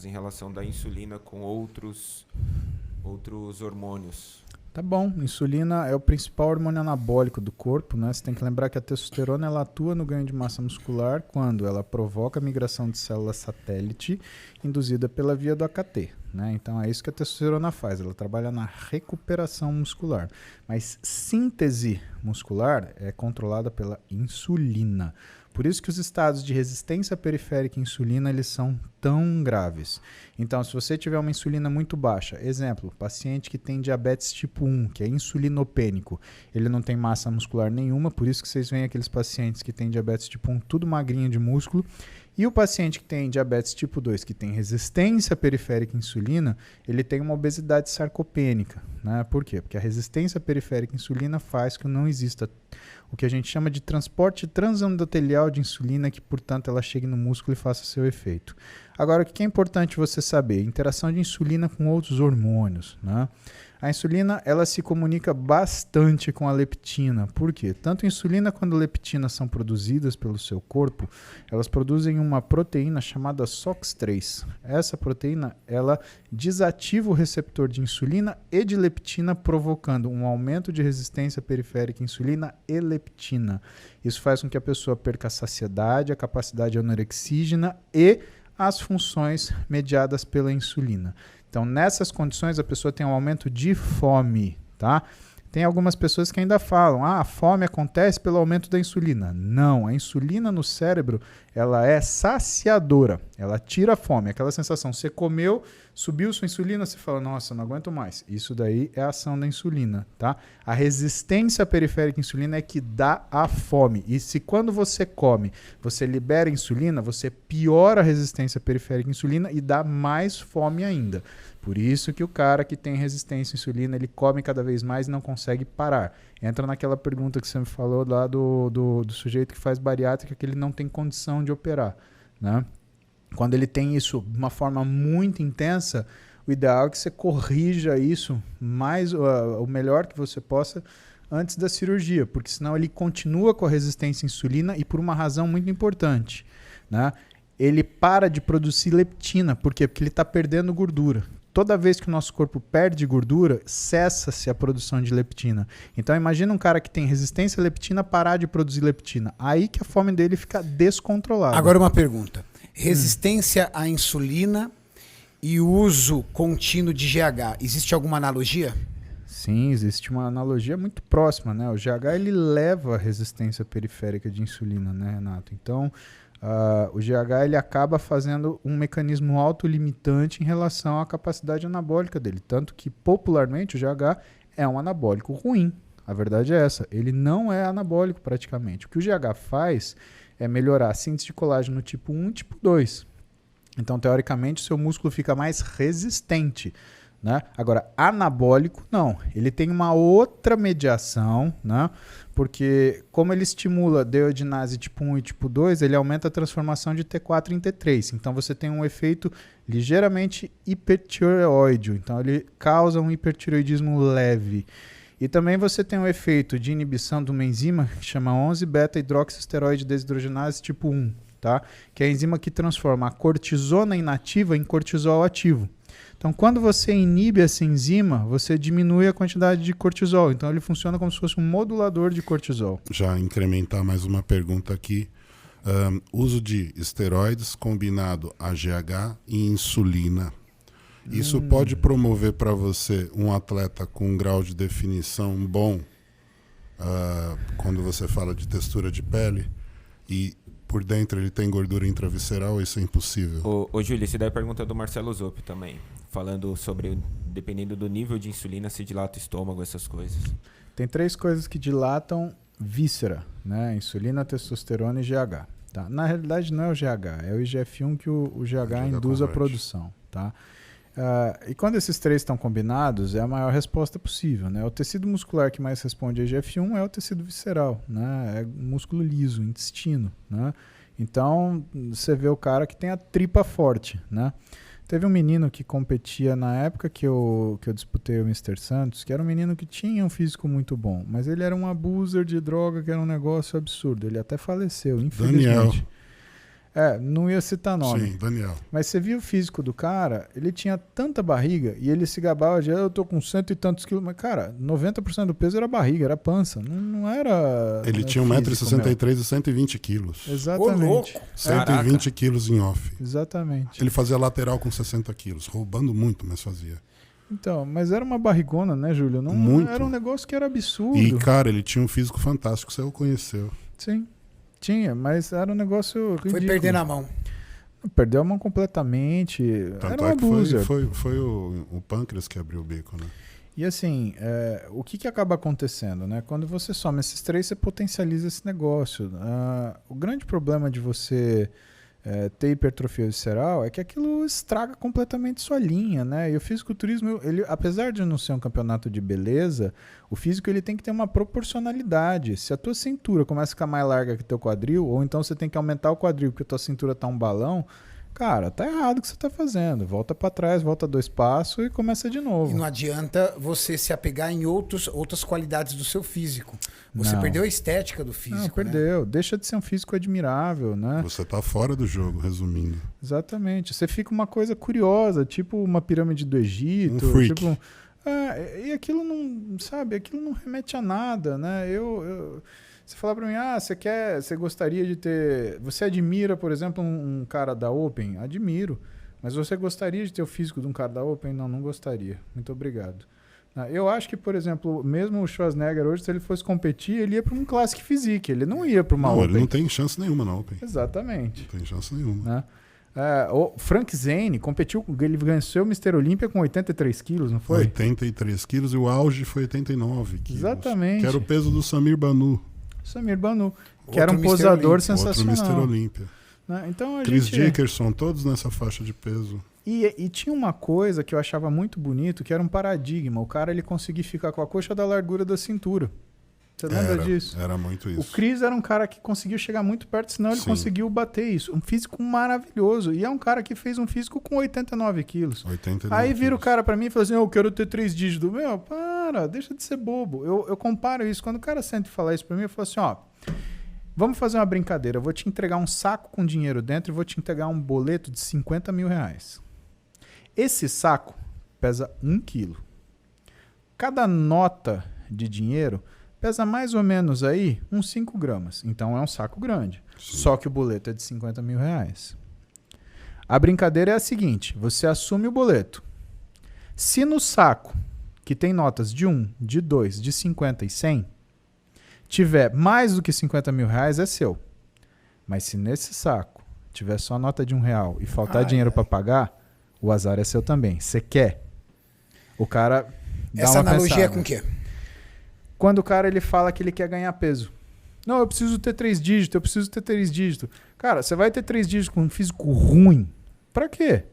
em relação da insulina com outros hormônios. Tá bom, insulina é o principal hormônio anabólico do corpo, né? Você tem que lembrar que a testosterona ela atua no ganho de massa muscular quando ela provoca a migração de células satélite induzida pela via do AKT, né? Então é isso que a testosterona faz, ela trabalha na recuperação muscular. Mas síntese muscular é controlada pela insulina. Por isso que os estados de resistência periférica à insulina eles são tão graves. Então, se você tiver uma insulina muito baixa, exemplo, paciente que tem diabetes tipo 1, que é insulinopênico, ele não tem massa muscular nenhuma, por isso que vocês veem aqueles pacientes que têm diabetes tipo 1 tudo magrinho de músculo, e o paciente que tem diabetes tipo 2, que tem resistência periférica à insulina, ele tem uma obesidade sarcopênica, né? Por quê? Porque a resistência periférica à insulina faz que não exista o que a gente chama de transporte transendotelial de insulina, que, portanto, ela chegue no músculo e faça seu efeito. Agora, o que é importante você saber? Interação de insulina com outros hormônios, né? A insulina, ela se comunica bastante com a leptina. Por quê? Tanto a insulina quanto a leptina são produzidas pelo seu corpo, elas produzem uma proteína chamada SOX3. Essa proteína, ela desativa o receptor de insulina e de leptina, provocando um aumento de resistência periférica à insulina e leptina. Isso faz com que a pessoa perca a saciedade, a capacidade anorexígena e as funções mediadas pela insulina. Então, nessas condições, a pessoa tem um aumento de fome, tá? Tem algumas pessoas que ainda falam, a fome acontece pelo aumento da insulina. Não, a insulina no cérebro, ela é saciadora, ela tira a fome, aquela sensação, você comeu, subiu sua insulina, você fala, nossa, não aguento mais. Isso daí é a ação da insulina, tá? A resistência periférica à insulina é que dá a fome. E se quando você come, você libera insulina, você piora a resistência periférica à insulina e dá mais fome ainda. Por isso que o cara que tem resistência à insulina, ele come cada vez mais e não consegue parar. Entra naquela pergunta que você me falou lá do sujeito que faz bariátrica, que ele não tem condição de operar, né? Quando ele tem isso de uma forma muito intensa, o ideal é que você corrija isso o melhor que você possa antes da cirurgia, porque senão ele continua com a resistência à insulina e por uma razão muito importante, né? Ele para de produzir leptina. Por quê? Porque ele está perdendo gordura. Toda vez que o nosso corpo perde gordura, cessa-se a produção de leptina. Então imagina um cara que tem resistência à leptina parar de produzir leptina. Aí que a fome dele fica descontrolada. Agora uma pergunta. Resistência à insulina e uso contínuo de GH. Existe alguma analogia? Sim, existe uma analogia muito próxima, né? O GH ele leva a resistência periférica de insulina, né, Renato? Então, o GH ele acaba fazendo um mecanismo autolimitante em relação à capacidade anabólica dele. Tanto que, popularmente, o GH é um anabólico ruim. A verdade é essa. Ele não é anabólico praticamente. O que o GH faz é melhorar a síntese de colágeno tipo 1 e tipo 2. Então, teoricamente, o seu músculo fica mais resistente, né? Agora, anabólico, não. Ele tem uma outra mediação, né? Porque como ele estimula deiodinase tipo 1 e tipo 2, ele aumenta a transformação de T4 em T3. Então, você tem um efeito ligeiramente hipertireoide. Então, ele causa um hipertireoidismo leve. E também você tem um efeito de inibição de uma enzima que chama 11-beta-hidroxisteroide desidrogenase tipo 1, tá? Que é a enzima que transforma a cortisona inativa em cortisol ativo. Então, quando você inibe essa enzima, você diminui a quantidade de cortisol. Então, ele funciona como se fosse um modulador de cortisol. Já incrementar mais uma pergunta aqui. Uso de esteroides combinado a GH e insulina. Isso pode promover para você um atleta com um grau de definição bom quando você fala de textura de pele e por dentro ele tem gordura intravisceral, isso é impossível? Ô Júlio, essa daí é a pergunta do Marcelo Zoppi também, falando sobre, dependendo do nível de insulina, se dilata o estômago, essas coisas. Tem 3 coisas que dilatam víscera, né? Insulina, testosterona e GH. Tá? Na realidade não é o GH, é o IGF-1 que o GH induz a produção, tá? E quando esses 3 estão combinados, é a maior resposta possível, né? O tecido muscular que mais responde a IGF-1 é o tecido visceral, né? É músculo liso, intestino, né? Então, você vê o cara que tem a tripa forte, né? Teve um menino que competia na época que eu disputei o Mr. Santos, que era um menino que tinha um físico muito bom, mas ele era um abuser de droga, que era um negócio absurdo. Ele até faleceu, infelizmente. Daniel. Não ia citar nome. Sim, Daniel. Mas você viu o físico do cara, ele tinha tanta barriga e ele se gabava de, eu tô com 100 e tantos quilos. Mas, cara, 90% do peso era barriga, era pança. Não era. Ele tinha físico, 1,63m e 120 quilos. Exatamente. Ô, louco. 120 quilos em off. Exatamente. Ele fazia lateral com 60 quilos, roubando muito, mas fazia. Então, mas era uma barrigona, né, Júlio? Não Muito. era um negócio que era absurdo. E, cara, ele tinha um físico fantástico, você o conheceu. Sim, tinha, mas era um negócio ridículo. Foi perdendo a mão. Perdeu a mão completamente. Tanto Era um é que abuser. foi o pâncreas que abriu o bico, né? E assim, o que acaba acontecendo, né? Quando você soma esses três, você potencializa esse negócio. O grande problema de você ter hipertrofia visceral é que aquilo estraga completamente sua linha, né? E o fisiculturismo, ele, apesar de não ser um campeonato de beleza, o físico ele tem que ter uma proporcionalidade. Se a tua cintura começa a ficar mais larga que teu quadril, ou então você tem que aumentar o quadril porque a tua cintura tá um balão, cara, tá errado o que você tá fazendo. Volta para trás, volta 2 passos e começa de novo. E não adianta você se apegar em outras qualidades do seu físico. Você Não. perdeu a estética do físico. Não, perdeu. Deixa de ser um físico admirável, né? Você tá fora do jogo, resumindo. Exatamente. Você fica uma coisa curiosa, tipo uma pirâmide do Egito. Um freak. Tipo, e aquilo não, sabe, aquilo não remete a nada, né? Você fala pra mim, você gostaria de ter... Você admira, por exemplo, um cara da Open? Admiro. Mas você gostaria de ter o físico de um cara da Open? Não gostaria. Muito obrigado. Eu acho que, por exemplo, mesmo o Schwarzenegger hoje, se ele fosse competir, ele ia para um Classic Physique, ele não ia para uma Não, Open. ele não tem chance nenhuma na Open. Exatamente. Não tem chance nenhuma. Né? O Frank Zane competiu, ele venceu o Mr. Olímpia com 83 quilos, não foi? 83 quilos e o auge foi 89 quilos. Exatamente. Que era o peso do Samir Banu. Samir Banu, que Outro era um Mr. posador Olímpia. sensacional. Outro Mr. Olímpia. Né? Então, Chris Dickerson, todos nessa faixa de peso. E tinha uma coisa que eu achava muito bonito, que era um paradigma. O cara ele conseguia ficar com a coxa da largura da cintura. Você lembra disso? Era muito isso. O Chris era um cara que conseguiu chegar muito perto, senão ele Sim. conseguiu bater isso. Um físico maravilhoso. E é um cara que fez um físico com 89 quilos. 89 Aí vira o quilos. cara pra mim e fala assim, eu quero ter 3 dígitos. Meu, para, deixa de ser bobo. Eu comparo isso. Quando o cara senta e fala isso pra mim, eu falo assim, vamos fazer uma brincadeira. Eu vou te entregar um saco com dinheiro dentro e vou te entregar um boleto de 50 mil reais. Esse saco pesa 1 quilo. Cada nota de dinheiro pesa mais ou menos aí uns 5 gramas. Então é um saco grande. Sim. Só que o boleto é de 50 mil reais. A brincadeira é a seguinte: você assume o boleto. Se no saco, que tem notas de 1, de 2, de 50 e 100, tiver mais do que 50 mil reais, é seu. Mas se nesse saco tiver só nota de R$1 e faltar dinheiro para pagar, o azar é seu também. Você quer? O cara dá Essa uma analogia é pensada. com o quê? Quando o cara ele fala que ele quer ganhar peso. Não, eu preciso ter 3 dígitos, eu preciso ter 3 dígitos. Cara, você vai ter 3 dígitos com um físico ruim. Pra quê?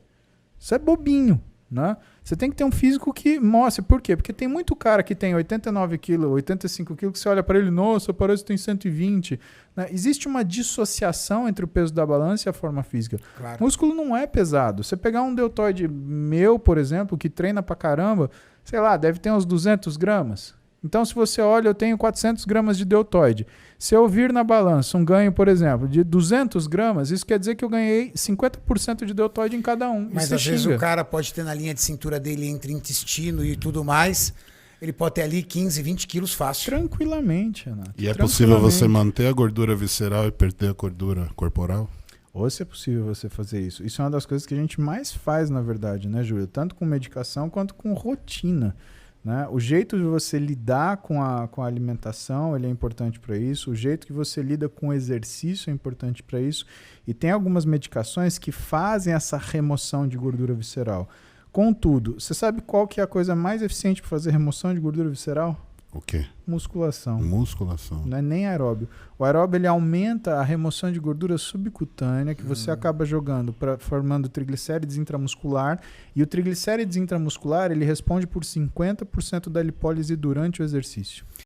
Isso é bobinho, né? Você tem que ter um físico que mostre. Por quê? Porque tem muito cara que tem 89 quilos, 85 quilos, que você olha para ele, nossa, parece que tem 120. Né? Existe uma dissociação entre o peso da balança e a forma física. Claro. Músculo não é pesado. Você pegar um deltoide meu, por exemplo, que treina pra caramba, sei lá, deve ter uns 200 gramas. Então, se você olha, eu tenho 400 gramas de deltoide. Se eu vir na balança um ganho, por exemplo, de 200 gramas, isso quer dizer que eu ganhei 50% de deltoide em cada um. Mas Isso às vezes xinga. o cara pode ter na linha de cintura dele entre intestino e tudo mais, ele pode ter ali 15, 20 quilos fácil. Tranquilamente, Renato. E é possível você Tranquilamente. manter a gordura visceral e perder a gordura corporal? Ou se é possível você fazer isso. Isso é uma das coisas que a gente mais faz, na verdade, né, Júlio? Tanto com medicação quanto com rotina. Né? O jeito de você lidar com a alimentação ele é importante para isso. O jeito que você lida com o exercício é importante para isso. E tem algumas medicações que fazem essa remoção de gordura visceral. Contudo, você sabe qual que é a coisa mais eficiente para fazer remoção de gordura visceral? O quê? Musculação. Musculação. Não é nem aeróbio. O aeróbio ele aumenta a remoção de gordura subcutânea que você acaba jogando, formando triglicérides intramuscular. E o triglicérides intramuscular ele responde por 50% da lipólise durante o exercício.